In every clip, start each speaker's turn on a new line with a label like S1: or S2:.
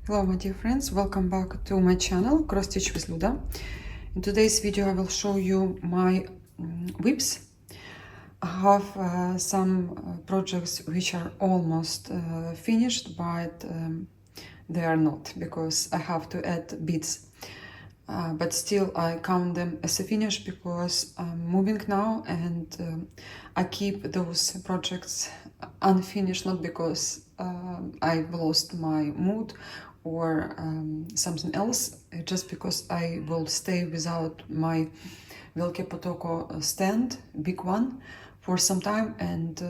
S1: Hello my dear friends, welcome back to my channel Cross Stitch with Luda. In today's video I will show you my whips. I have some projects which are almost finished, but they are not because I have to add beads. But still I count them as a finish because I'm moving now, and I keep those projects unfinished not because I've lost my mood or something else, just because I will stay without my Velké Potoko stand, big one, for some time, and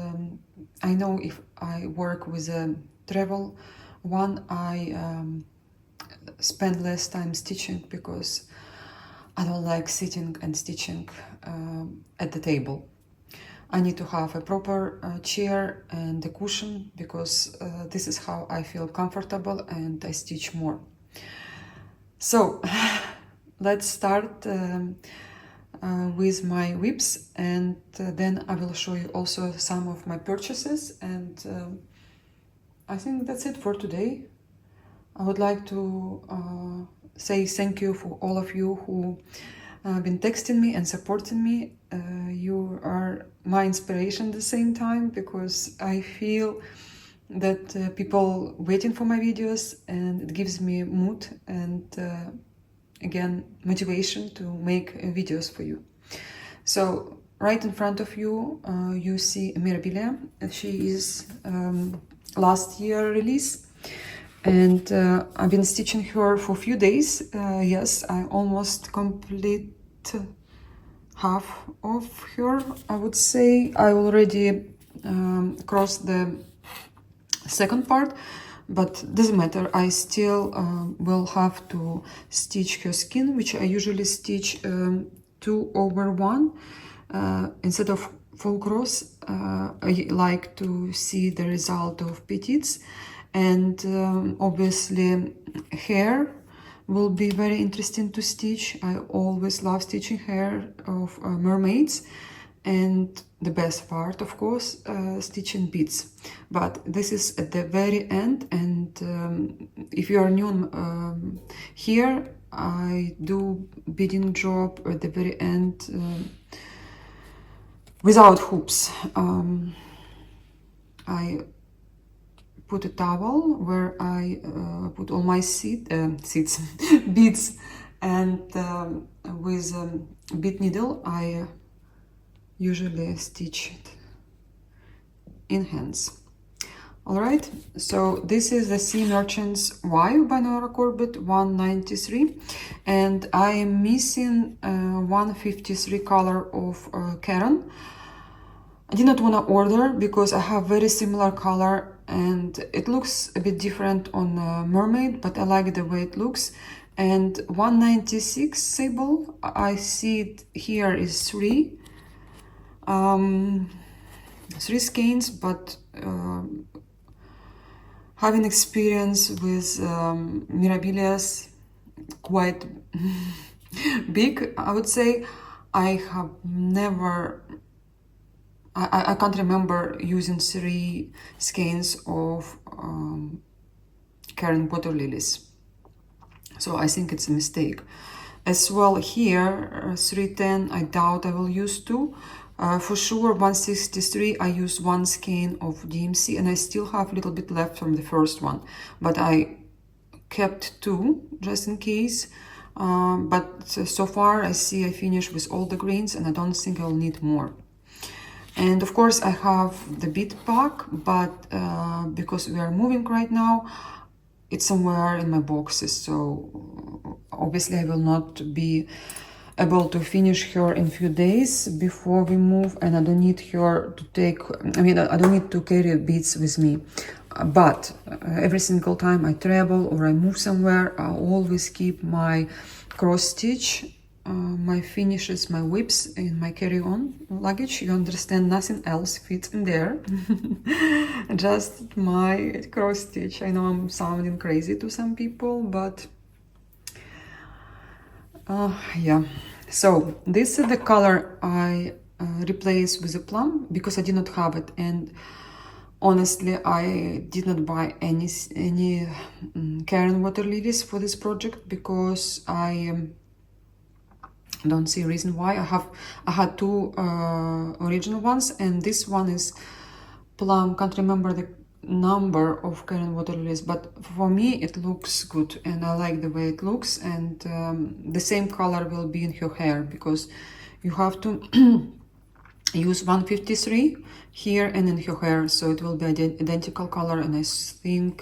S1: I know if I work with a travel one, I spend less time stitching because I don't like sitting and stitching at the table. I need to have a proper chair and a cushion because this is how I feel comfortable and I stitch more. So let's start with my whips, and then I will show you also some of my purchases, and I think that's it for today. I would like to say thank you for all of you who have been texting me and supporting me. You are my inspiration at the same time because I feel that people waiting for my videos, and it gives me mood and again motivation to make videos for you. So right in front of you you see Mirabilia. She is last year release, and I've been stitching her for a few days. Yes, I almost complete half of her, I would say. I already crossed the second part, but doesn't matter. I still will have to stitch her skin, which I usually stitch 2/1 instead of full cross. I like to see the result of petits, and obviously hair will be very interesting to stitch. I always love stitching hair of mermaids, and the best part, of course, stitching beads. But this is at the very end, and if you are new here, I do beading job at the very end without hoops. I put a towel where I put all my seeds, beads, and with a bead needle I usually stitch it in hands. Alright, so this is the Sea Merchants Y by Nora Corbett 193, and I am missing 153 color of Karen. I did not want to order because I have very similar color and it looks a bit different on Mermaid, but I like the way it looks. And 196 sable, I see it here is 3 skeins, but having experience with Mirabilias quite big, I would say, I have never, I can't remember using 3 skeins of Karen Water Lilies, so I think it's a mistake. As well here, 310, I doubt I will use 2. For sure, 163, I use 1 skein of DMC, and I still have a little bit left from the first one, but I kept 2 just in case. But so far I see I finished with all the greens, and I don't think I'll need more. And of course I have the bead pack, but because we are moving right now, it's somewhere in my boxes, so obviously I will not be able to finish her in a few days before we move, and I don't need her to take, I don't need to carry beads with me. But every single time I travel or I move somewhere, I always keep my cross stitch, my finishes, my whips in my carry-on luggage. You understand, nothing else fits in there. Just my cross stitch. I know I'm sounding crazy to some people, but yeah. So this is the color I replaced with a plum because I did not have it, and honestly I did not buy any Karen water lilies for this project because I don't see a reason why. I had two original ones, and this one is plum. Can't remember the number of Karen water lilies, but for me it looks good and I like the way it looks. And the same color will be in her hair, because you have to use 153 here and in her hair, so it will be identical color, and I think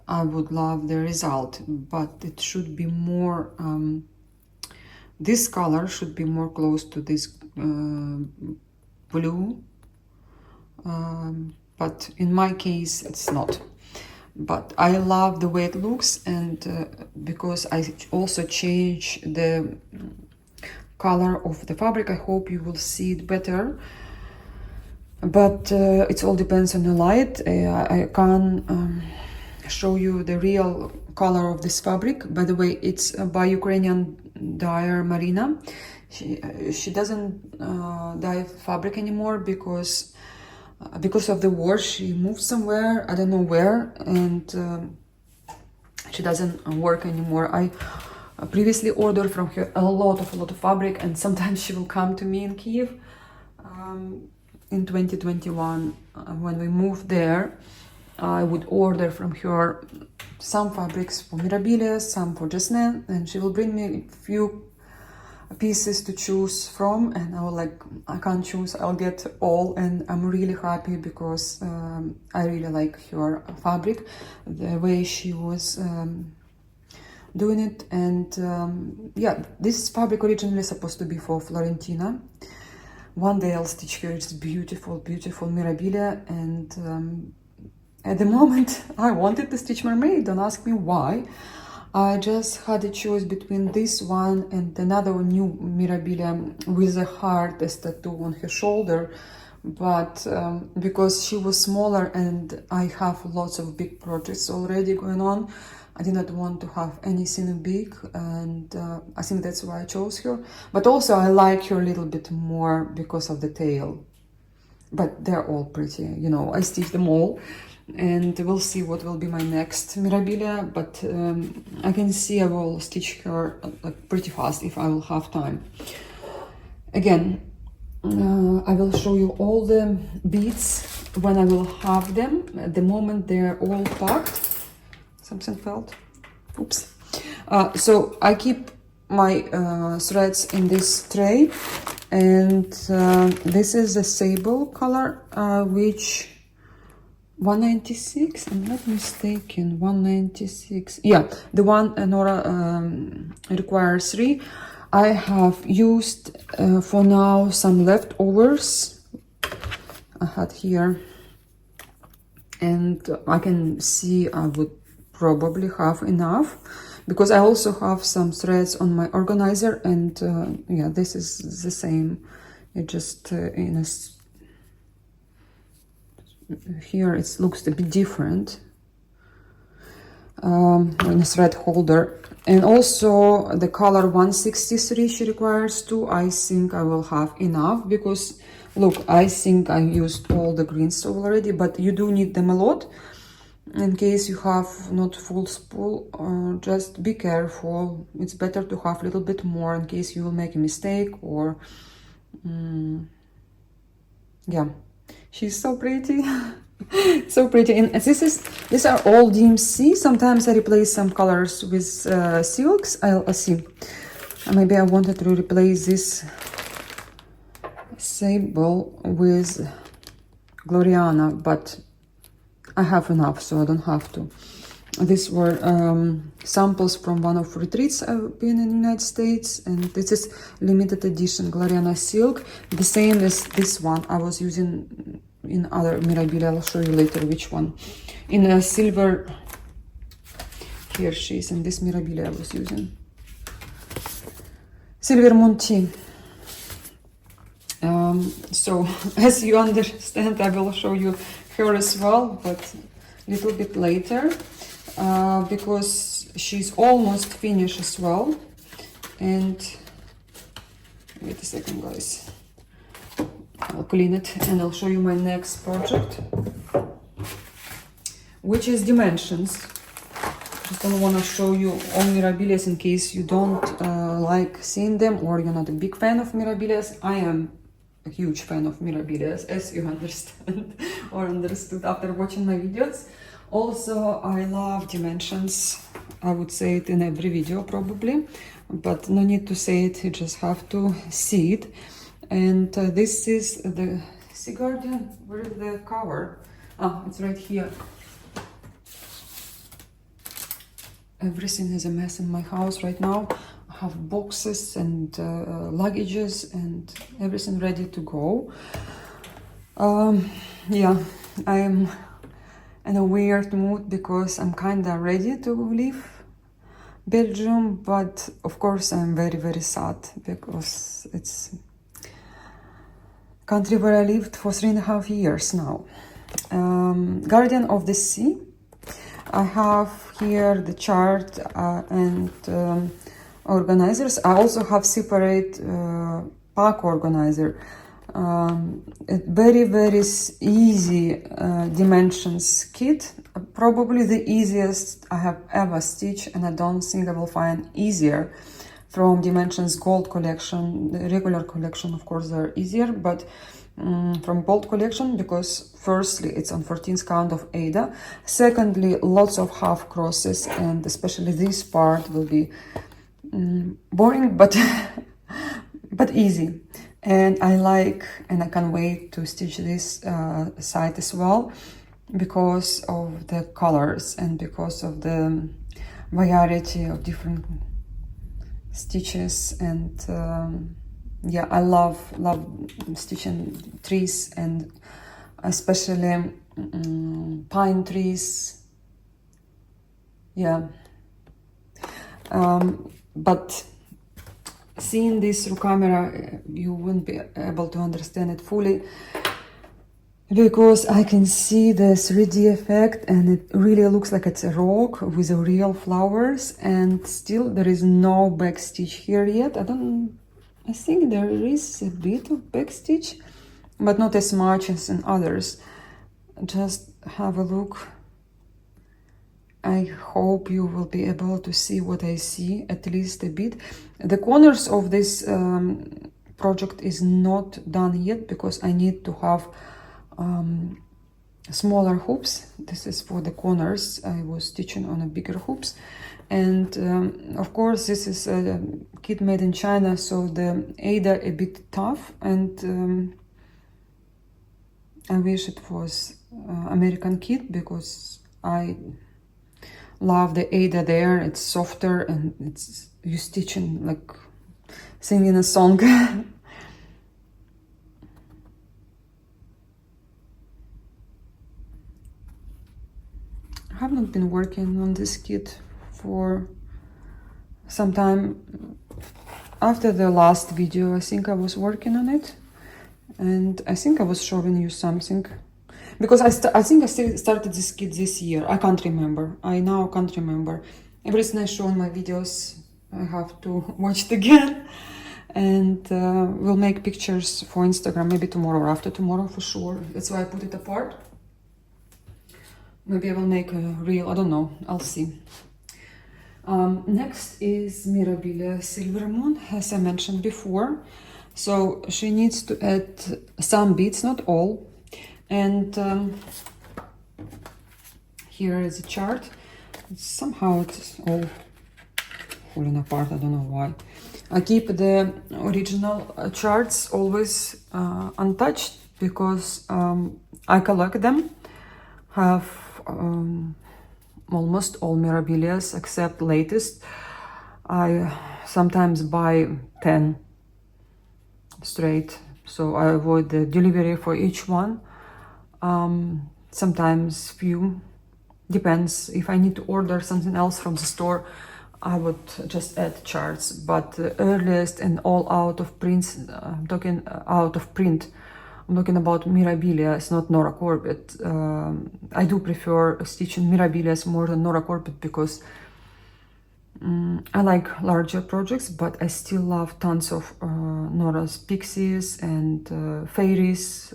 S1: I would love the result. But it should be more this color should be more close to this blue, but in my case it's not. But I love the way it looks, and because I also change the color of the fabric, I hope you will see it better. But it all depends on the light. I can show you the real color of this fabric. By the way, it's by Ukrainian dyer Marina. She doesn't dye fabric anymore because of the war. She moved somewhere, I don't know where, and she doesn't work anymore. I previously ordered from her a lot of fabric, and sometimes she will come to me in Kiev. In 2021, when we moved there, I would order from her some fabrics for Mirabilia, some for Jasmin, and she will bring me a few pieces to choose from, and I will like, I can't choose, I'll get all, and I'm really happy because I really like her fabric, the way she was doing it. And yeah, this fabric originally supposed to be for Florentina. One day I'll stitch her. It's beautiful Mirabilia, and at the moment I wanted to stitch mermaid. Don't ask me why. I just had a choice between this one and another new Mirabilia with a heart as tattoo on her shoulder, but because she was smaller and I have lots of big projects already going on, I did not want to have anything big, and I think that's why I chose her. But also I like her a little bit more because of the tail. But they're all pretty, you know, I stitch them all, and we'll see what will be my next Mirabilia. But I can see I will stitch her like pretty fast if I will have time. Again, I will show you all the beads when I will have them. At the moment they're all packed. Something fell. Oops. So I keep my threads in this tray, and this is the sable color, which 196, I'm not mistaken, 196. Yeah, the one Nora requires 3. I have used for now some leftovers I had here, and I can see I would probably have enough, because I also have some threads on my organizer, and yeah, this is the same. It just in a here it looks a bit different in a thread holder. And also the color 163 she requires 2. I think I will have enough, because look, I think I used all the greens already, but you do need them a lot. In case you have not full spool, just be careful. It's better to have a little bit more in case you will make a mistake, or yeah, she's so pretty. So pretty. And these are all DMC. Sometimes I replace some colors with silks. I'll see. Maybe I wanted to replace this sable with Gloriana, but I have enough, so I don't have to. These were samples from one of retreats I've been in the United States, and this is limited edition Gloriana silk, the same as this one I was using in other Mirabilia. I'll show you later which one. In a silver, here she is, in this Mirabilia I was using. Silver Monty. So as you understand, I will show you her as well, but a little bit later, because she's almost finished as well. And wait a second, guys, I'll clean it and I'll show you my next project, which is Dimensions. just don't want to show you all Mirabilias in case you don't like seeing them or you're not a big fan of Mirabilias. I am a huge fan of Mirabilias, as you understand or understood after watching my videos. Also, I love Dimensions. I would say it in every video probably, but no need to say it, you just have to see it. And this is the Sea Guardian. Where is the cover? Ah, it's right here. Everything is a mess in my house right now. I have boxes and luggages and everything ready to go. Yeah, I'm in a weird mood because I'm kinda ready to leave Belgium, but of course I'm very, very sad because it's a country where I lived for 3.5 years now. Guardian of the Sea. I have here the chart and organizers. I also have separate pack organizer. Very, very easy dimensions kit. Probably the easiest I have ever stitched, and I don't think I will find easier from Dimensions Gold collection. The regular collection, of course, they're easier, but from Gold collection, because firstly it's on 14th count of Aida, secondly lots of half crosses, and especially this part will be boring but but easy, and I like, and I can't wait to stitch this side as well because of the colors and because of the variety of different stitches. And yeah, I love stitching trees, and especially pine trees. Yeah, but seeing this through camera, you wouldn't be able to understand it fully because I can see the 3D effect, and it really looks like it's a rock with real flowers, and still there is no back stitch here yet. I think there is a bit of backstitch, but not as much as in others. Just have a look. I hope you will be able to see what I see, at least a bit. The corners of this project is not done yet because I need to have smaller hoops. This is for the corners. I was stitching on a bigger hoops. And of course this is a kit made in China, so the Aida a bit tough, and I wish it was American kit because I love the Aida there. It's softer and it's you stitching like singing a song. I have not been working on this kit for some time. After the last video, I think I was working on it, and I think I was showing you something because I think I still started this kit this year. I can't remember. I now can't remember. Everything I show in my videos, I have to watch it again, and we'll make pictures for Instagram maybe tomorrow or after tomorrow for sure. That's why I put it apart. Maybe I will make a reel, I don't know, I'll see. Next is Mirabilia Silver Moon, as I mentioned before. So she needs to add some beads, not all. And here is a chart. Somehow it's all falling apart, I don't know why. I keep the original charts always untouched because I collect them. Have almost all Mirabilias except latest. I sometimes buy 10 straight, so I avoid the delivery for each one. Sometimes few, depends. If I need to order something else from the store, I would just add charts, but the earliest and all out of prints, I'm talking out of print, I'm talking about Mirabilia, it's not Nora Corbett. I do prefer stitching Mirabilias more than Nora Corbett because I like larger projects, but I still love tons of Nora's Pixies and Fairies.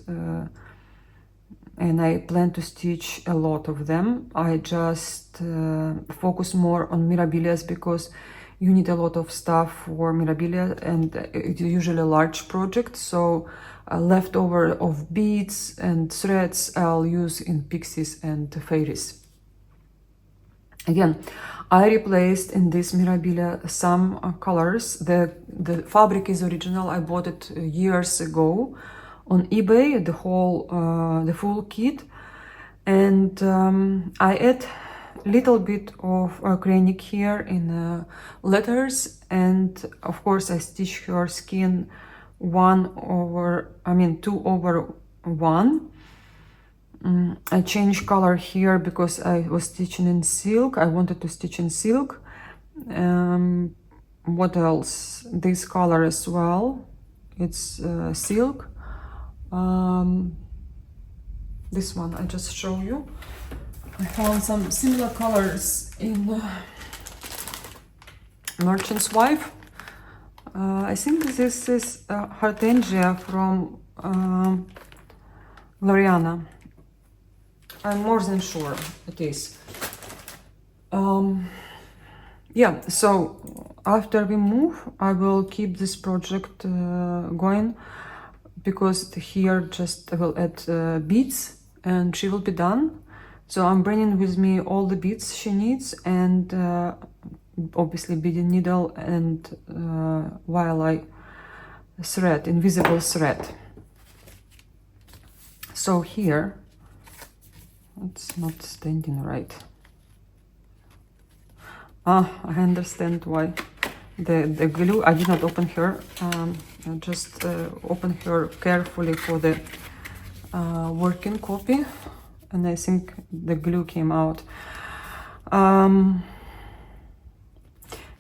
S1: and I plan to stitch a lot of them. I just focus more on Mirabilias because you need a lot of stuff for Mirabilia, and it's usually a large project, so leftover of beads and threads I'll use in Pixies and Fairies. Again, I replaced in this Mirabilia some colors. The fabric is original. I bought it years ago on eBay, the full kit, and I add little bit of acrylic here in letters, and of course I stitch her skin 2/1. I changed color here because I was stitching in silk. I wanted to stitch in silk. What else? This color as well. It's silk. This one I just show you. I found some similar colors in Merchant's Wife. I think this is Hortensia from Gloriana. I'm more than sure it is. Yeah, so after we move, I will keep this project going, because here just I will add beads and she will be done. So I'm bringing with me all the beads she needs, and obviously beading needle and while I thread, invisible thread. So here, it's not standing right. I understand why. The glue, I did not open her. I just opened her carefully for the working copy, and I think the glue came out.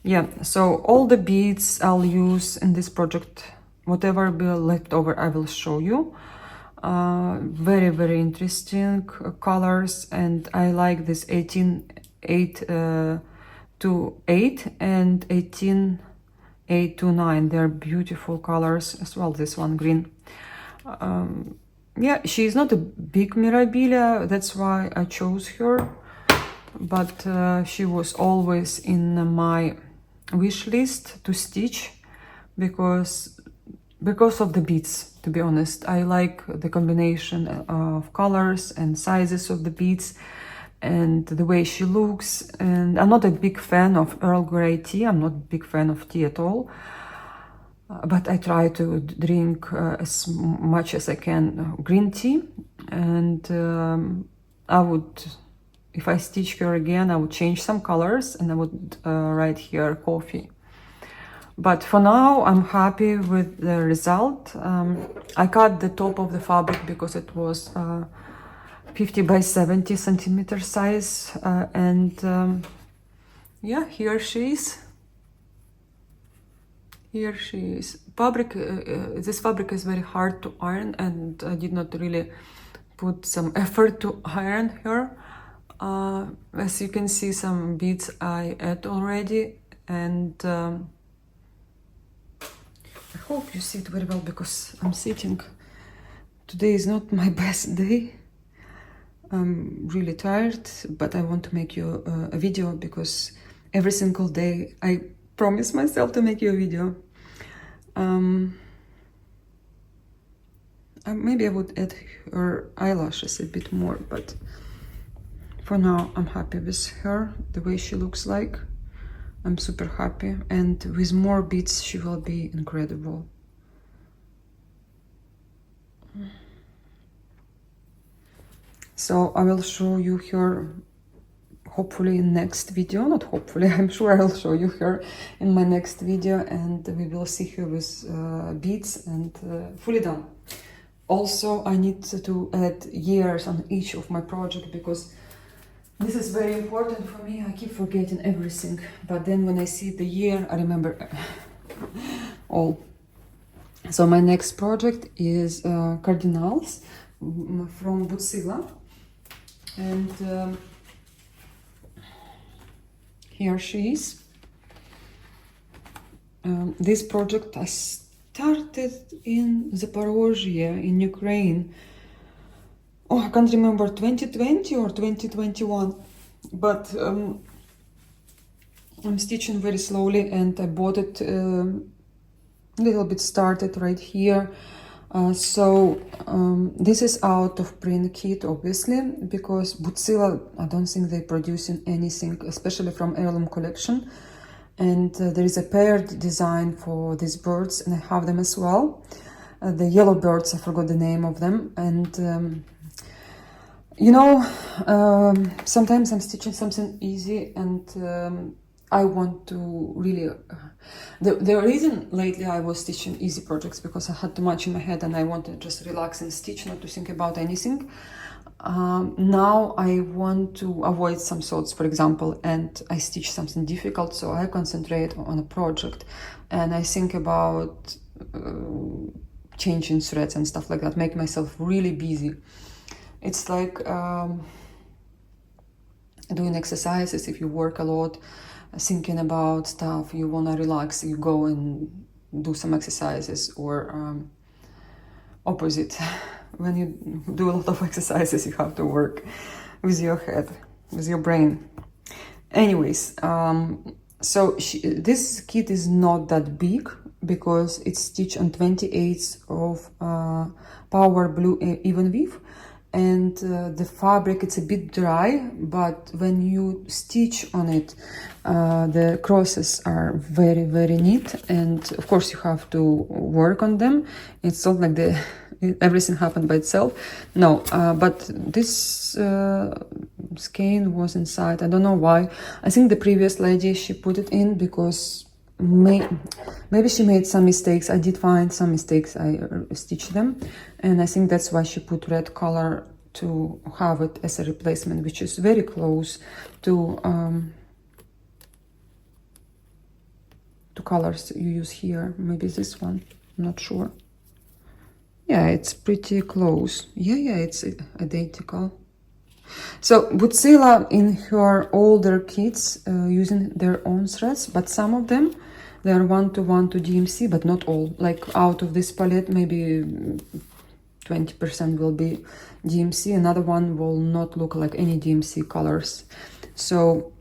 S1: Yeah, so all the beads I'll use in this project, whatever will left over, I will show you. Very, very interesting colors, and I like this 18-8 and 18-8-9. They're beautiful colors as well. This one green. Yeah, she is not a big Mirabilia, that's why I chose her, but she was always in my wish list to stitch because of the beads, to be honest. I like the combination of colors and sizes of the beads and the way she looks. And I'm not a big fan of Earl Grey tea. I'm not a big fan of tea at all. But I try to drink as much as I can green tea. And I would, if I stitch her again, I would change some colors and I would write here coffee. But for now, I'm happy with the result. I cut the top of the fabric because it was 50 by 70 centimeter size. Yeah, here she is. Here she is. Fabric, this fabric is very hard to iron, and I did not really put some effort to iron her. As you can see, some beads I add already, and I hope you see it very well because I'm sitting. Today is not my best day. I'm really tired, but I want to make you a video because every single day I promise myself to make you a video. Maybe I would add her eyelashes a bit more, but for now I'm happy with her, the way she looks like. I'm super happy, and with more beads she will be incredible. So I will show you her hopefully in next video, not hopefully, I'm sure I'll show you her in my next video, and we will see her with beads and fully done. Also, I need to add years on each of my project because this is very important for me. I keep forgetting everything, but then when I see the year, I remember all. So my next project is Cardinals from Butsila, and here she is. This project I started in Zaporozhye in Ukraine oh, I can't remember, 2020 or 2021, but I'm stitching very slowly, and I bought it a little bit started right here. This is out of print kit, obviously, because Bootzilla, I don't think they're producing anything, especially from Heirloom collection. And there is a paired design for these birds, and I have them as well. The yellow birds, I forgot the name of them. And you know, sometimes I'm stitching something easy, and I want to really... The reason lately I was stitching easy projects because I had too much in my head and I wanted to just relax and stitch, not to think about anything. Now I want to avoid some thoughts, for example, and I stitch something difficult, so I concentrate on a project and I think about changing threads and stuff like that, make myself really busy. It's like doing exercises. If you work a lot, thinking about stuff, you want to relax, you go and do some exercises, or opposite. When you do a lot of exercises, you have to work with your head, with your brain. Anyways, this kit is not that big because it's stitched on 28 of Power Blue Even Weave. And the fabric, it's a bit dry, but when you stitch on it, the crosses are very, very neat. And of course you have to work on them. It's not like everything happened by itself. No, but this skein was inside. I don't know why. I think the previous lady, she put it in because maybe she made some mistakes. I did find some mistakes. I stitched them, and I think that's why she put red color to have it as a replacement, which is very close to colors you use here. Maybe this one, I'm not sure. Yeah, it's pretty close. Yeah, it's identical. So Bootzilla in her older kits using their own threads, but some of them, they are 1-to-1 to DMC, but not all. Like out of this palette, maybe 20% will be DMC. Another one will not look like any DMC colors. So,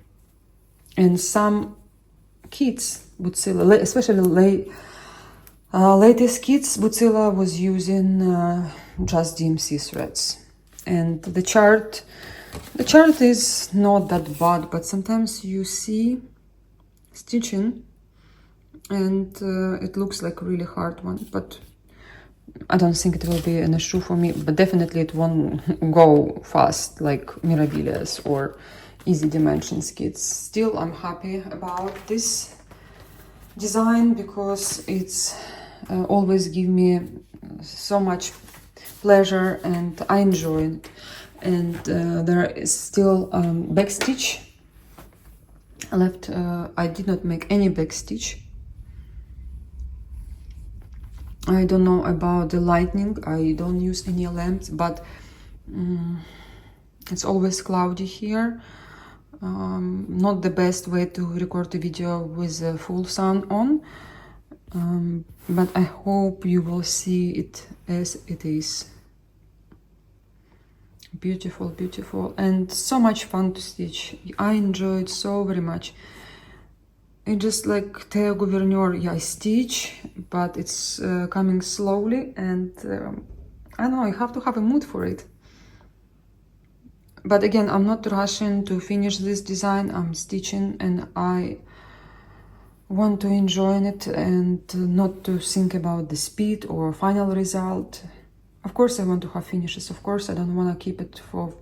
S1: in some kits, Bootzilla, especially latest kits, Bootzilla was using just DMC threads. And the chart is not that bad, but sometimes you see stitching and it looks like a really hard one, but I don't think it will be an issue for me. But definitely it won't go fast like Mirabilis or Easy Dimensions kits. Still, I'm happy about this design because it's always give me so much pleasure and I enjoy it. And there is still back stitch left. I did not make any back stitch. I don't know about the lighting. I don't use any lamps, but it's always cloudy here. Not the best way to record the video with the full sun on, but I hope you will see it as it is. Beautiful, beautiful, and so much fun to stitch. I enjoyed so very much. It's just like Theo Gouverneur, yeah, I stitch, but it's coming slowly, and I don't know, you have to have a mood for it. But again, I'm not rushing to finish this design. I'm stitching and I want to enjoy it and not to think about the speed or final result. Of course I want to have finishes. Of course I don't want to keep it for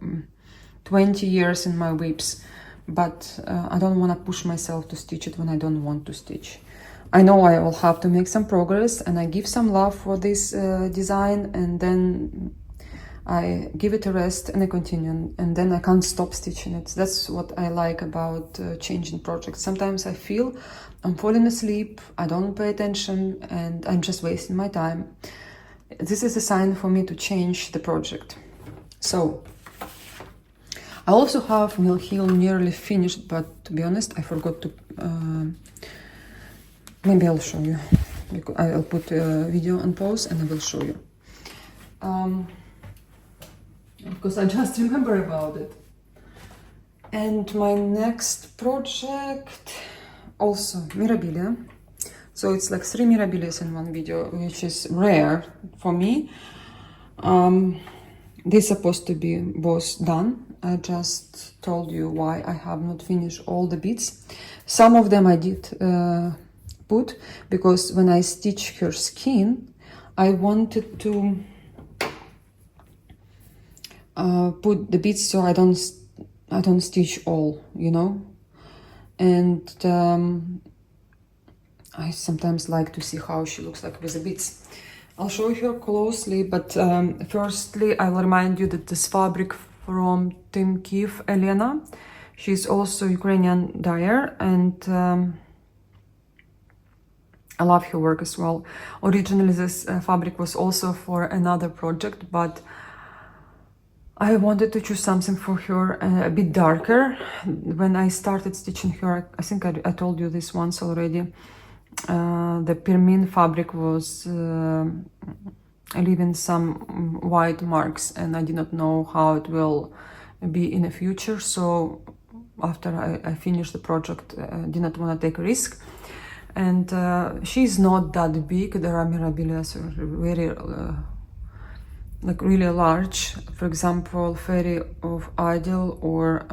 S1: 20 years in my whips. But I don't want to push myself to stitch it when I don't want to stitch. I know I will have to make some progress, and I give some love for this design, and then I give it a rest and I continue, and then I can't stop stitching it. That's what I like about changing projects. Sometimes I feel I'm falling asleep, I don't pay attention, and I'm just wasting my time. This is a sign for me to change the project. So I also have Mill Hill nearly finished, but to be honest, I forgot to... maybe I'll show you. I'll put a video on pause and I will show you.
S2: because I just remember about it.
S1: And my next project, also Mirabilia. So it's like 3 Mirabilias in one video, which is rare for me. They're supposed to be both done. I just told you why I have not finished all the bits. Some of them I did put, because when I stitched her skin, I wanted to put the bits so I don't stitch all, you know. And I sometimes like to see how she looks like with the bits. I'll show you her closely, but firstly I'll remind you that this fabric from Team Kiev, Elena. She's also Ukrainian dyer, and I love her work as well. Originally this fabric was also for another project, but I wanted to choose something for her a bit darker. When I started stitching her, I think I told you this once already, the Permin fabric was leaving some white marks, and I did not know how it will be in the future. So after I finished the project, I did not want to take a risk. And she's not that big. There are Mirabilias very like really large. For example, Fairy of Ideal, or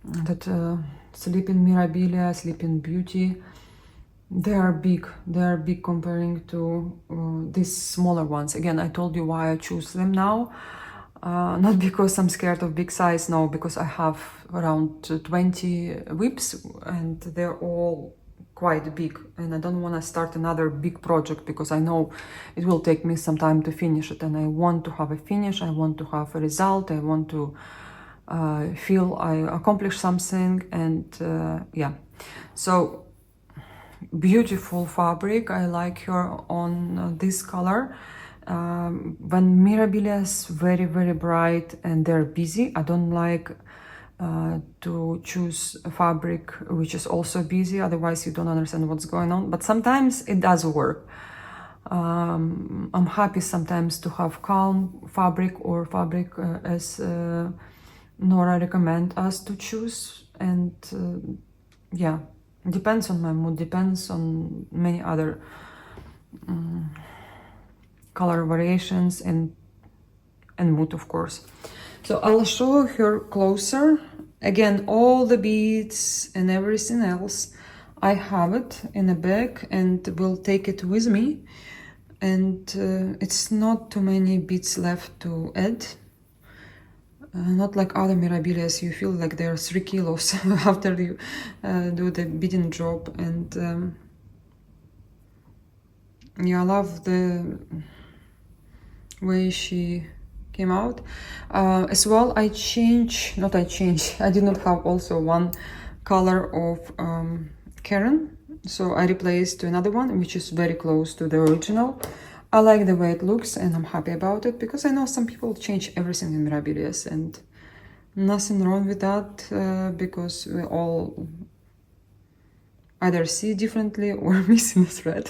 S1: that Sleeping Mirabilia, Sleeping Beauty. They are big comparing to these smaller ones. Again, I told you why I choose them now. Not because I'm scared of big size, no, because I have around 20 whips and they're all quite big, and I don't want to start another big project because I know it will take me some time to finish it, and I want to have a finish, I want to have a result, I want to feel I accomplished something. And yeah, so beautiful fabric. I like her on this color. When Mirabilia is very bright and they're busy, I don't like to choose a fabric which is also busy, otherwise you don't understand what's going on. But sometimes it does work. I'm happy sometimes to have calm fabric, or fabric as Nora recommend us to choose. And yeah, depends on my mood, depends on many other color variations and mood, of course. So I'll show her closer. Again, all the beads and everything else, I have it in a bag and will take it with me. And it's not too many beads left to add. Not like other Mirabilias, you feel like they're 3 kilos after you do the beading job. And yeah, I love the way she came out. As well, I did not have also one color of Karen, so I replaced to another one which is very close to the original. I like the way it looks and I'm happy about it, because I know some people change everything in Mirabilias, and nothing wrong with that, because we all either see differently or missing a thread.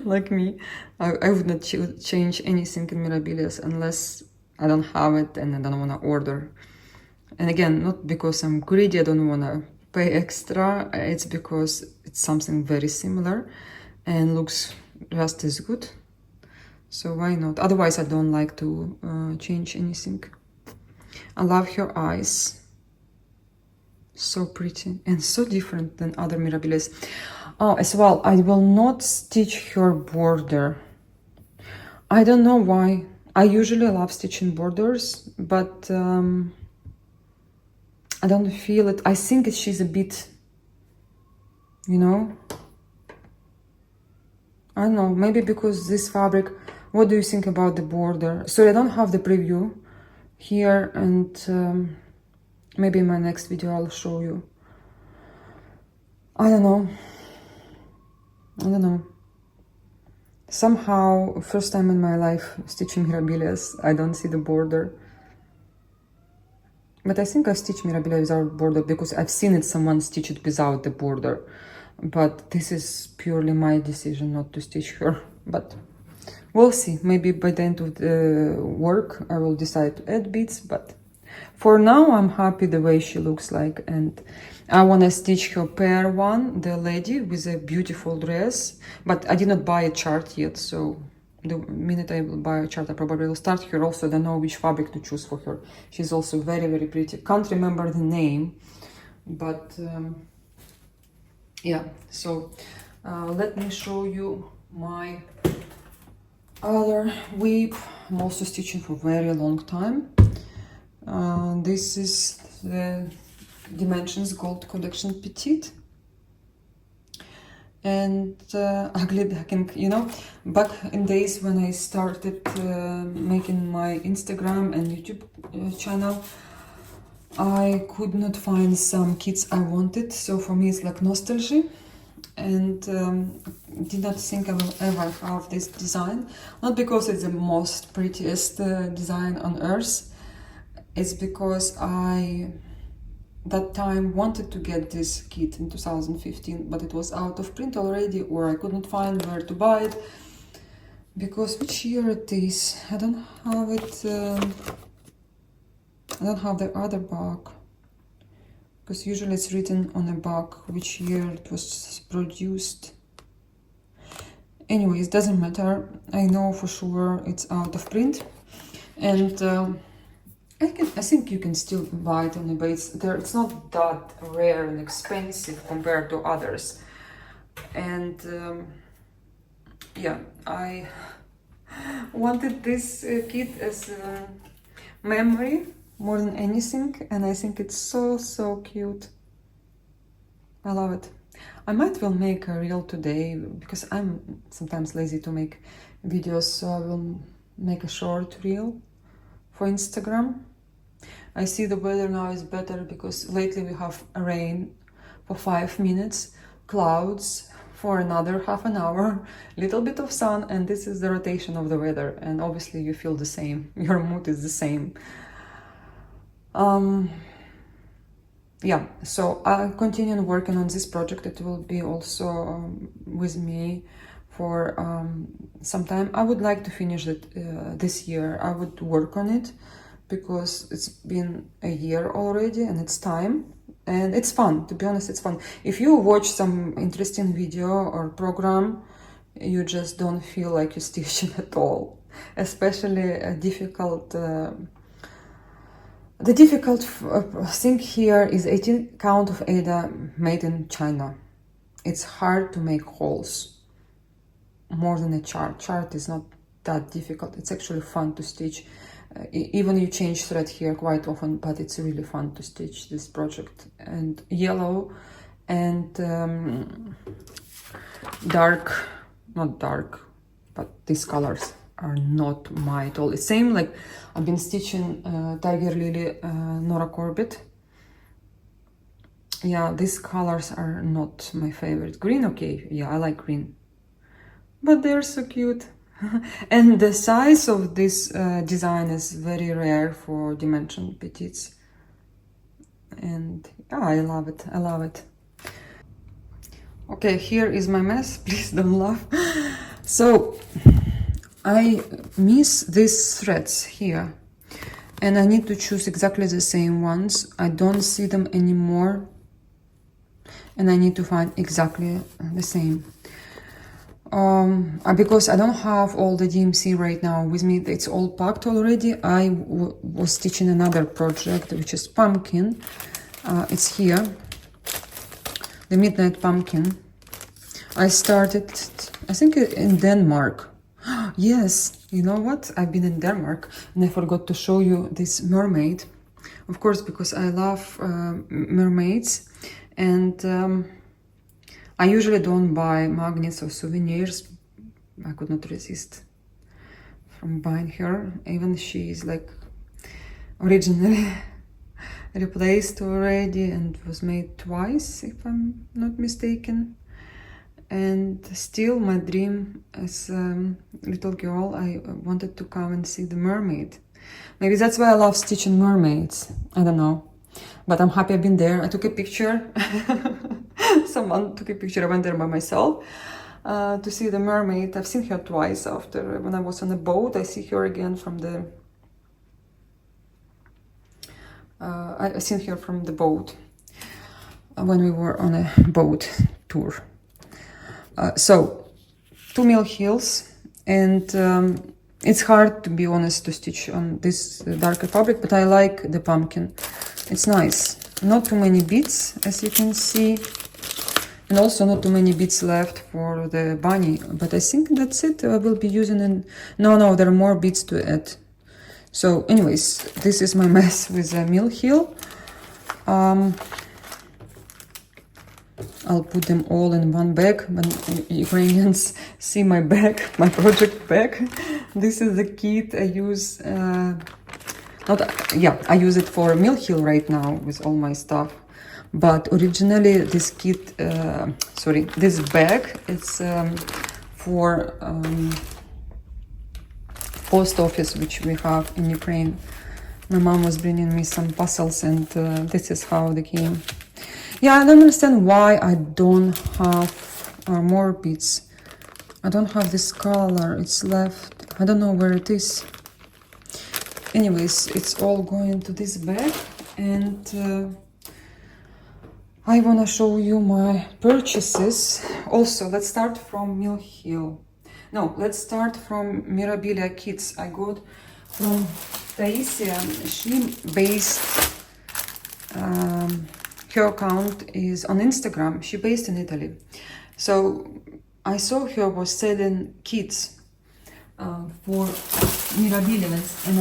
S1: Like me, I would not change anything in Mirabilias unless I don't have it and I don't want to order. And again, not because I'm greedy, I don't want to pay extra, it's because it's something very similar and looks just as good. So why not? Otherwise, I don't like to change anything. I love her eyes. So pretty and so different than other Mirabilias. Oh, as well, I will not stitch her border. I don't know why. I usually love stitching borders, but I don't feel it. I think she's a bit, you know, I don't know, maybe because this fabric. What do you think about the border? So I don't have the preview here, and maybe in my next video I'll show you. I don't know. Somehow, first time in my life stitching Mirabilias, I don't see the border. But I think I stitch Mirabilia without border because I've seen it, someone stitch it without the border. But this is purely my decision not to stitch her. But we'll see. Maybe by the end of the work I will decide to add beads, but for now I'm happy the way she looks like, and I want to stitch her pair one, the lady with a beautiful dress, but I did not buy a chart yet, so the minute I will buy a chart I probably will start her. Also, I don't know which fabric to choose for her. She's also very, very pretty. Can't remember the name, but yeah, so let me show you my other whip. I'm also stitching for a very long time. This is the Dimensions Gold Collection Petite. And ugly backing, you know, back in days when I started making my Instagram and YouTube channel, I could not find some kits I wanted, so for me it's like nostalgia, and did not think I will ever have this design, not because it's the most prettiest design on earth, it's because I that time wanted to get this kit in 2015, but it was out of print already, or I couldn't find where to buy it, because which year it is, I don't have it, I don't have the other bag, because usually it's written on the bag which year it was produced. Anyways, doesn't matter, I know for sure it's out of print, and I think you can still buy it on eBay. It's not that rare and expensive compared to others. And yeah, I wanted this kit as a memory more than anything, and I think it's so cute. I love it. I might well make a reel today, because I'm sometimes lazy to make videos, so I will make a short reel for Instagram. I see the weather now is better, because lately we have rain for 5 minutes, clouds for another half an hour, little bit of sun, and this is the rotation of the weather, and obviously you feel the same, your mood is the same. Yeah, so I continue working on this project. It will be also with me for some time. I would like to finish it this year. I would work on it, because it's been a year already and it's time, and it's fun. To be honest, it's fun. If you watch some interesting video or program, you just don't feel like you're stitching at all. Especially a difficult the difficult thing here is 18 count of Aida made in China. It's hard to make holes more than a chart. Chart is not that difficult. It's actually fun to stitch. Even you change thread here quite often, but it's really fun to stitch this project. And yellow and dark, not dark, but these colors are not my at all. It's same like I've been stitching Tiger Lily Nora Corbett. Yeah, these colors are not my favorite. Green, okay, yeah, I like green, but they're so cute. And the size of this design is very rare for Dimension Petites, and yeah, I love it, I love it. Okay, here is my mess, please don't laugh. So I miss these threads here, and I need to choose exactly the same ones. I don't see them anymore, and I need to find exactly the same. Because I don't have all the DMC right now with me, it's all packed already. I was stitching another project, which is Pumpkin. It's here, the Midnight Pumpkin. I started, I think, in Denmark. Yes, you know what? I've been in Denmark and I forgot to show you this mermaid. Of course, because I love mermaids, and I usually don't buy magnets or souvenirs. I could not resist from buying her, even she is like originally replaced already and was made twice, if I'm not mistaken. And still my dream as a little girl, I wanted to come and see the mermaid. Maybe that's why I love stitching mermaids, I don't know. But I'm happy I've been there. I took a picture. Someone took a picture. I went there by myself. to see the mermaid. I've seen her twice after when I was on a boat. I see her again from the I seen her from the boat when we were on a boat tour. So 2 Mill Hills, and it's hard, to be honest, to stitch on this darker fabric, but I like the pumpkin. It's nice. Not too many beads, as you can see, and also not too many beads left for the bunny, but I think that's it. I will be using an... No, there are more beads to add. So anyways, this is my mess with the Mill Hill. I'll put them all in one bag when Ukrainians see my bag, my project bag. This is the kit I use. I use it for Mill Hill right now with all my stuff. But originally this kit, this bag, it's for post office, which we have in Ukraine. My mom was bringing me some puzzles, and this is how they came. Yeah, I don't understand why I don't have more beads. I don't have this color, it's left. I don't know where it is. Anyways, it's all going to this bag, and I want to show you my purchases. Also, let's start from Mill Hill. No, let's start from Mirabilia kits I got from Taisia. She based, her account is on Instagram. She based in Italy. So I saw her was selling kits for Mirabilias, and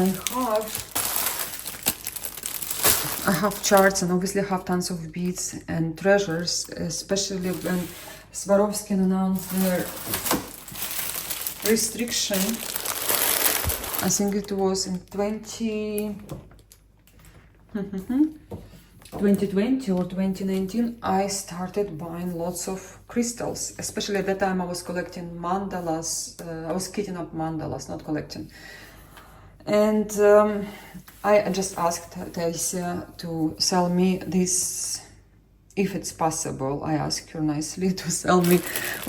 S1: I have charts, and obviously I have tons of beads and treasures, especially when Swarovski announced their restriction. I think it was in 2020 or 2019. I started buying lots of crystals, especially at that time I was collecting mandalas. I was kitting up mandalas, not collecting. And I just asked Taisia to sell me this, if it's possible. I asked her nicely to sell me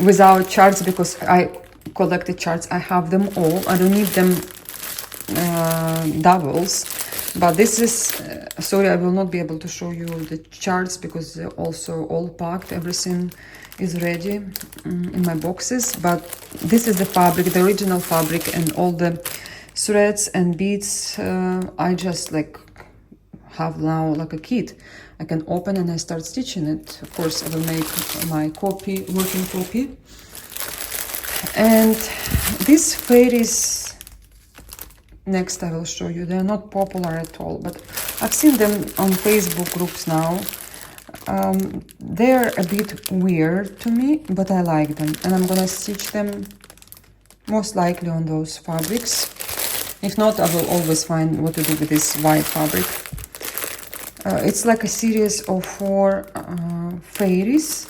S1: without charts, because I collected charts. I have them all. I don't need them doubles. But this is, sorry, I will not be able to show you the charts because they're also all packed. Everything is ready in my boxes. But this is the fabric, the original fabric, and all the threads and beads. I just have now like a kit. I can open and I start stitching it. Of course, I will make my copy, working copy. And these fairies, next I will show you. They're not popular at all, but I've seen them on Facebook groups now. They're a bit weird to me, but I like them, and I'm gonna stitch them most likely on those fabrics. If not, I will always find what to do with this white fabric. It's like a series of 4 fairies.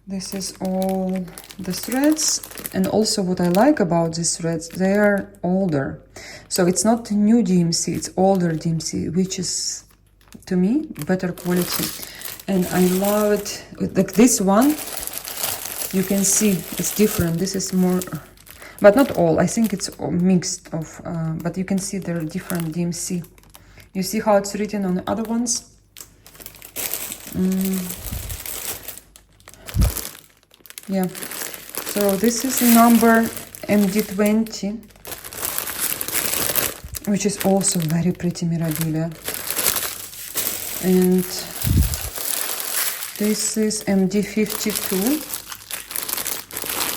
S1: This is all the threads, and also what I like about these threads, they are older. So it's not new DMC, it's older DMC, which is, to me, better quality. And I love it. Like this one, you can see it's different. This is more, but not all. I think it's mixed of, but you can see there are different DMC. You see how it's written on the other ones? Yeah, so this is number MD20, which is also very pretty Mirabilia. And this is MD52.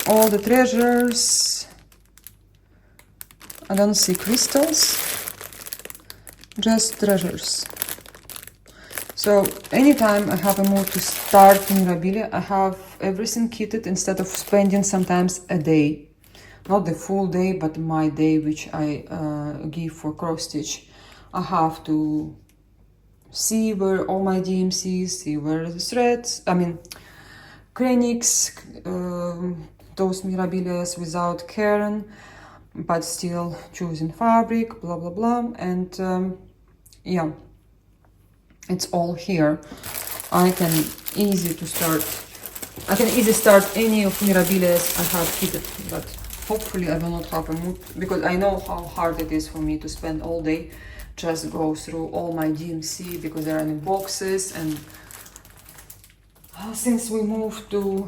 S1: All the treasures. I don't see crystals, just treasures. So anytime I have a mood to start Mirabilia, I have everything kitted instead of spending sometimes a day. Not the full day, but my day, which I give for cross stitch. I have to see where all my DMCs, see where the threads, Krenix, those Mirabilias without Karen, but still choosing fabric, blah, blah, blah. And yeah. It's all here. I can easy to start I can easily start any of Mirabilis I have fitted, but hopefully I will not have a mood, because I know how hard it is for me to spend all day just go through all my DMC, because there are in boxes. And since we moved to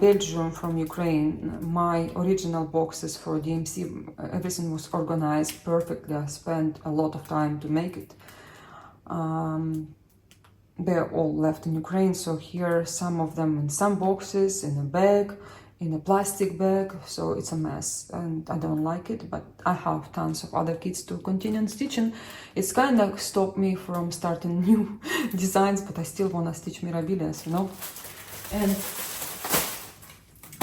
S1: Belgium from Ukraine, my original boxes for DMC, everything was organized perfectly. I spent a lot of time to make it. They're all left in Ukraine, so here some of them in some boxes, in a bag, in a plastic bag, so it's a mess and I don't like it, but I have tons of other kits to continue stitching. It's kind of stopped me from starting new designs, but I still want to stitch Mirabilis, you know. And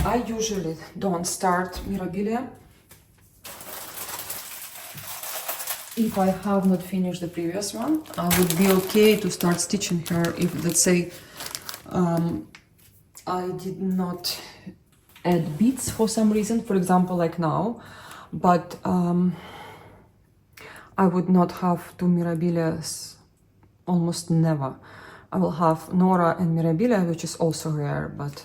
S1: I usually don't start Mirabilia if I have not finished the previous one. I would be okay to start stitching her if, let's say, I did not add beads for some reason, for example, like now, but I would not have two Mirabilias, almost never. I will have Nora and Mirabilia, which is also rare, but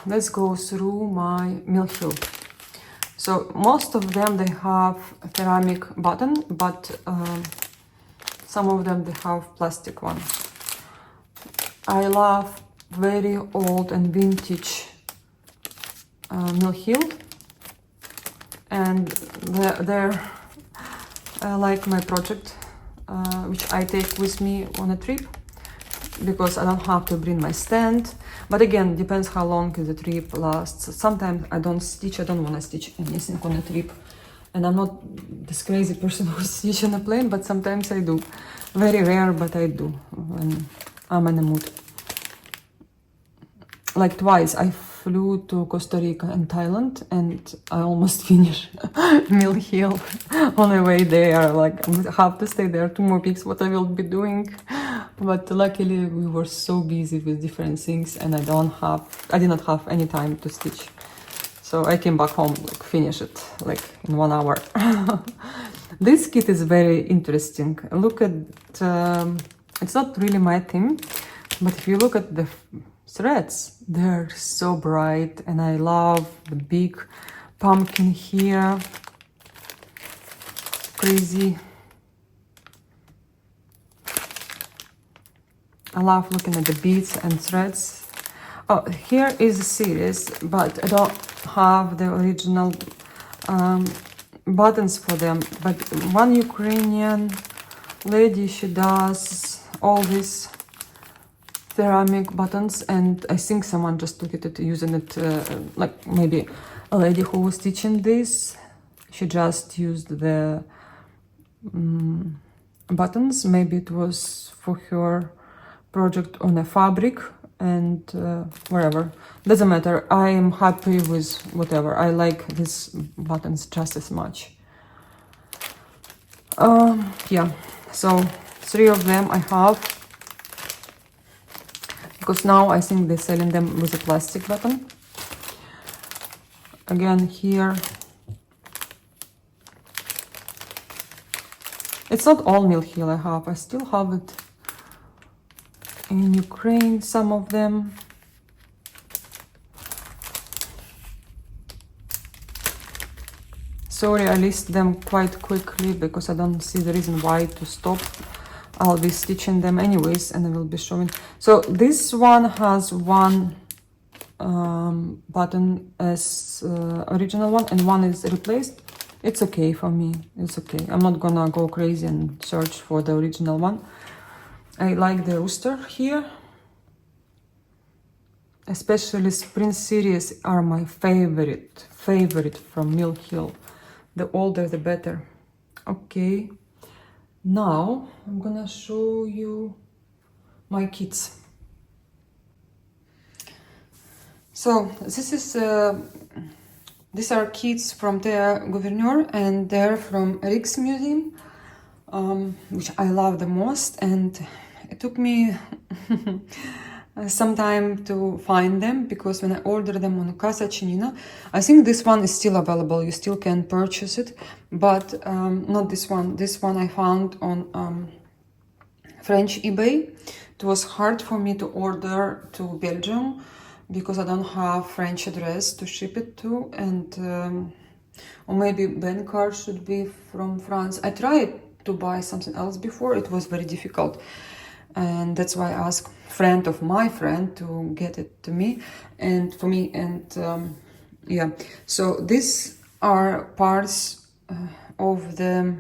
S1: let's go through my Mill Hill. So most of them, they have a ceramic button, but some of them, they have plastic one. I love very old and vintage Mill Hill, and they're like my project, which I take with me on a trip, because I don't have to bring my stand. But again, depends how long the trip lasts. Sometimes I don't want to stitch anything on a trip, and I'm not this crazy person who stitch on a plane, but sometimes I do. Very rare, but I do when I'm in a mood. Like twice I flew to Costa Rica and Thailand, and I almost finished Mill Hill on the way there. Like, I have to stay there 2 more weeks, what I will be doing. But luckily we were so busy with different things, and I did not have any time to stitch. So I came back home, like finish it like in 1 hour. This kit is very interesting. Look at, it's not really my theme, but if you look at the threads, they're so bright, and I love the big pumpkin here. Crazy. I love looking at the beads and threads. Oh, here is a series, but I don't have the original buttons for them. But one Ukrainian lady, she does all these ceramic buttons, and I think someone just took it using it, like maybe a lady who was teaching this, she just used the buttons. Maybe it was for her project on a fabric, and wherever, doesn't matter. I am happy with whatever. I like these buttons just as much. Yeah, so 3 of them I have, because now I think they're selling them with a plastic button. Again, here, it's not all Mill Hill I have. I still have it in Ukraine, some of them. Sorry, I list them quite quickly because I don't see the reason why to stop. I'll be stitching them anyways, and I will be showing. So this one has one button as original one, and one is replaced. It's okay for me. It's okay. I'm not gonna go crazy and search for the original one. I like the rooster here. Especially spring series are my favorite from Mill Hill. The older the better. Okay. Now I'm gonna show you my kits. So this is these are kits from Thea Gouverneur, and they're from Rijksmuseum, which I love the most, and it took me some time to find them, because when I ordered them on Casa Chinina, I think this one is still available, you still can purchase it, but not this one. This one I found on French eBay, it was hard for me to order to Belgium because I don't have French address to ship it to, and or maybe bank card should be from France. I tried to buy something else before, it was very difficult, and that's why I asked friend of my friend to get it to me and for me, and yeah, so these are parts of the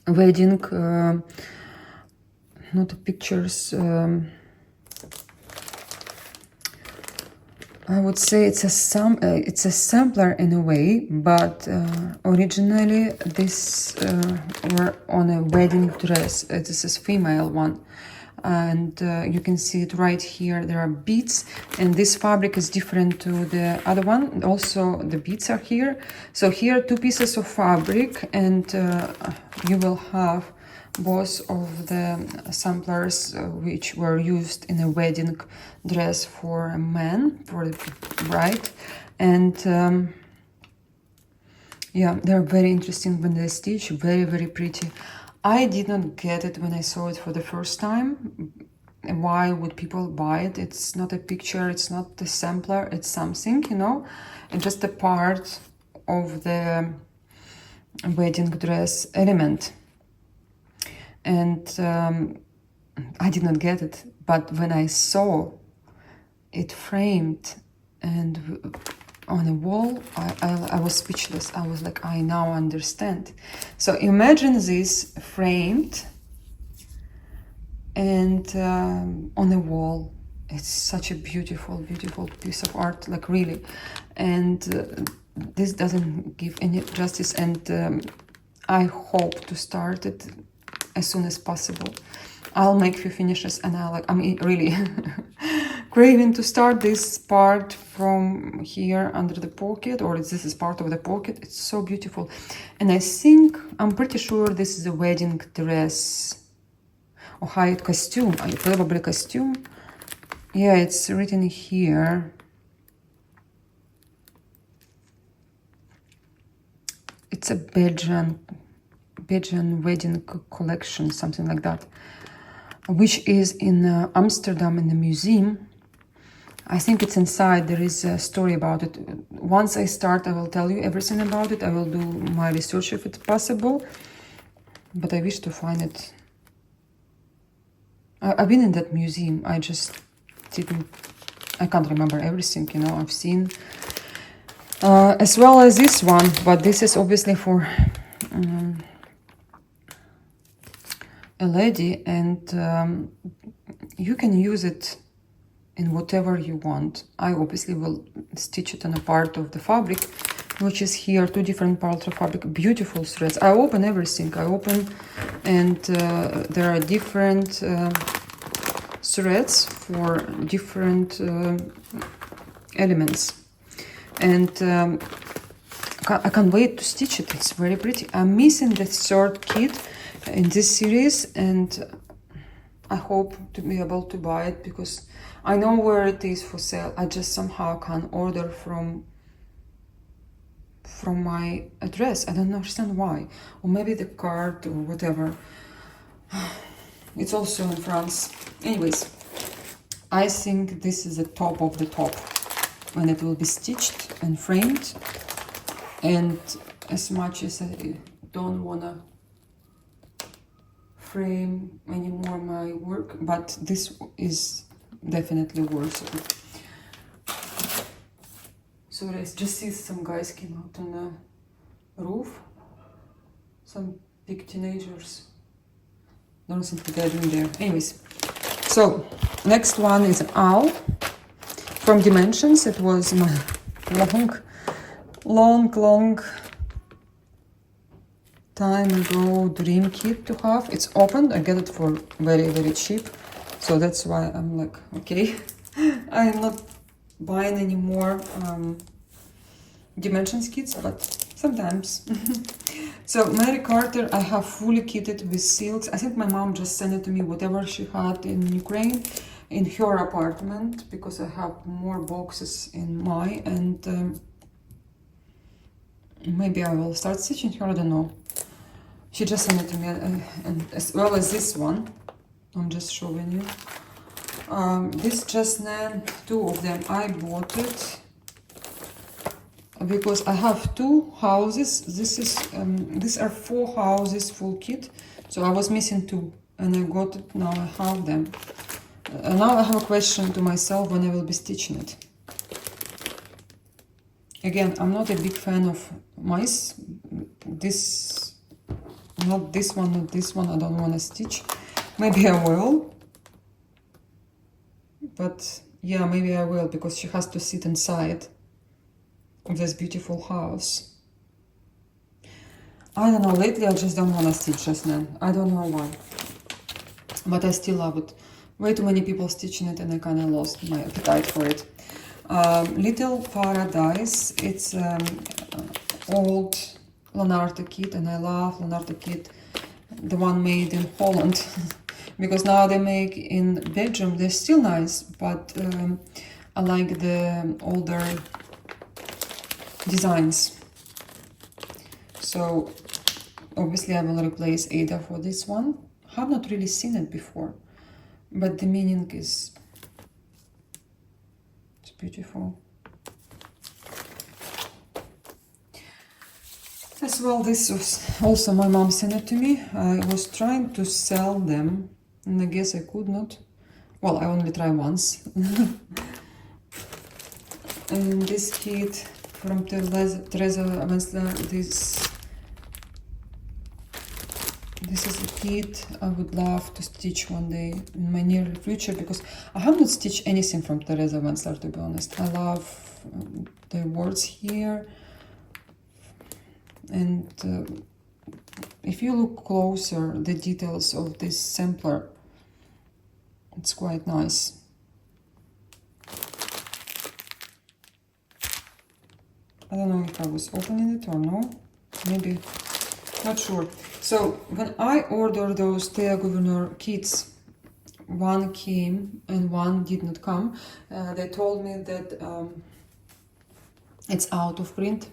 S1: wedding, not the pictures, I would say it's a sampler in a way, but originally this were on a wedding dress. This is female one, and you can see it right here. There are beads, and this fabric is different to the other one. Also, the beads are here. So here, 2 pieces of fabric, and you will have both of the samplers which were used in a wedding dress for a man, for the bride, and yeah, they're very interesting when they stitch, very, very pretty. I did not get it when I saw it for the first time. Why would people buy it? It's not a picture, it's not the sampler, it's something, you know, it's just a part of the wedding dress element. And I did not get it, but when I saw it framed and on a wall, I was speechless. I was like, I now understand. So imagine this framed and on a wall. It's such a beautiful, beautiful piece of art, like really. And this doesn't give any justice, and I hope to start it as soon as possible. I'll make few finishes, and I'm really craving to start this part from here under the pocket, or this is part of the pocket. It's so beautiful, and I'm pretty sure this is a wedding dress or high costume, probably costume. Yeah, it's written here. It's a Belgian wedding collection, something like that, which is in Amsterdam in the museum. I think it's inside. There is a story about it. Once I start, I will tell you everything about it. I will do my research if it's possible, but I wish to find it. I've been in that museum. I just I can't remember everything, you know. I've seen as well as this one, but this is obviously for a lady, and you can use it in whatever you want. I obviously will stitch it on a part of the fabric, which is here, 2 different parts of fabric, beautiful threads. I open everything. And there are different threads for different elements, and I can't wait to stitch it. It's very pretty. I'm missing the 3rd kit in this series, and I hope to be able to buy it because I know where it is for sale. I just somehow can't order from my address. I don't understand why, or maybe the card or whatever. It's also in France. Anyways, I think this is the top of the top when it will be stitched and framed. And as much as I don't wanna frame anymore my work, but this is definitely worth it. So I just see some guys came out on the roof, some big teenagers. Don't think what they're doing there. Anyways, so next one is an owl from Dimensions. It was my long time ago dream kit to have. It's opened. I get it for very, very cheap, so that's why I'm like, okay, I'm not buying any more Dimensions kits, but sometimes. So Mary Carter, I have fully kitted with silks. I think my mom just sent it to me, whatever she had in Ukraine, in her apartment, because I have more boxes in my, and maybe I will start stitching her, I don't know. She just sent it to me, and as well as this one. I'm just showing you. This Jasnan, 2 of them, I bought it because I have 2 houses. This is these are 4 houses full kit, so I was missing 2, and I got it. Now I have them. Now I have a question to myself when I will be stitching it. Again, I'm not a big fan of mice. This, not this one, not this one. I don't want to stitch. Maybe I will. But yeah, maybe I will, because she has to sit inside of this beautiful house. I don't know, lately I just don't want to stitch just now. I don't know why. But I still love it. Way too many people stitching it, and I kind of lost my appetite for it. Little Paradise. It's old Lanarte kit, and I love Lanarte kit, the one made in Holland. Because now they make in Belgium, they're still nice, but I like the older designs. So obviously I will replace Ada for this one. I have not really seen it before, but the meaning is, it's beautiful. As well, this was also my mom sent it to me. I was trying to sell them, and I guess I could not. Well, I only tried once. And this kit from Teresa Wenzler, this is a kit I would love to stitch one day in my near future, because I have not stitched anything from Teresa Wenzler, to be honest. I love the words here. And if you look closer, the details of this sampler, it's quite nice. I don't know if I was opening it or no, maybe, not sure. So when I ordered those Thea Gouverneur kits, one came and one did not come. They told me that it's out of print,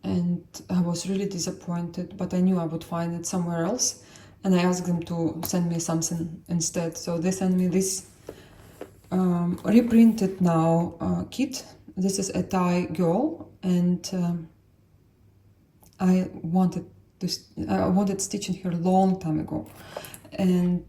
S1: and I was really disappointed, but I knew I would find it somewhere else, and I asked them to send me something instead. So they sent me this reprinted now kit. This is a Thai girl, and I wanted stitching her a long time ago, and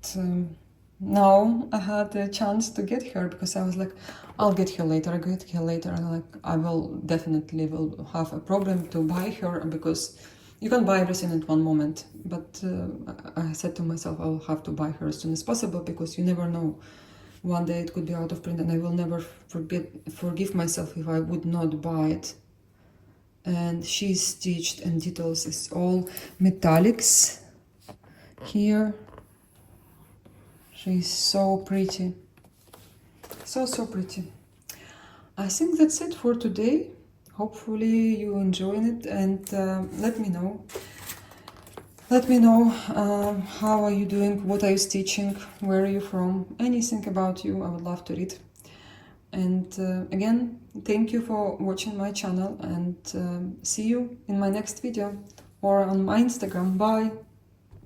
S1: now I had a chance to get her, because I was like, I'll get her later, and like, I will definitely have a problem to buy her, because you can buy everything at one moment. But I said to myself, I will have to buy her as soon as possible, because you never know. One day it could be out of print, and I will never forgive myself if I would not buy it. And she's stitched, and details is all metallics here. She's so pretty. So pretty. I think that's it for today. Hopefully you enjoyed it, and let me know. Let me know how are you doing, what are you stitching, where are you from, anything about you, I would love to read. And again, thank you for watching my channel, and see you in my next video or on my Instagram. Bye!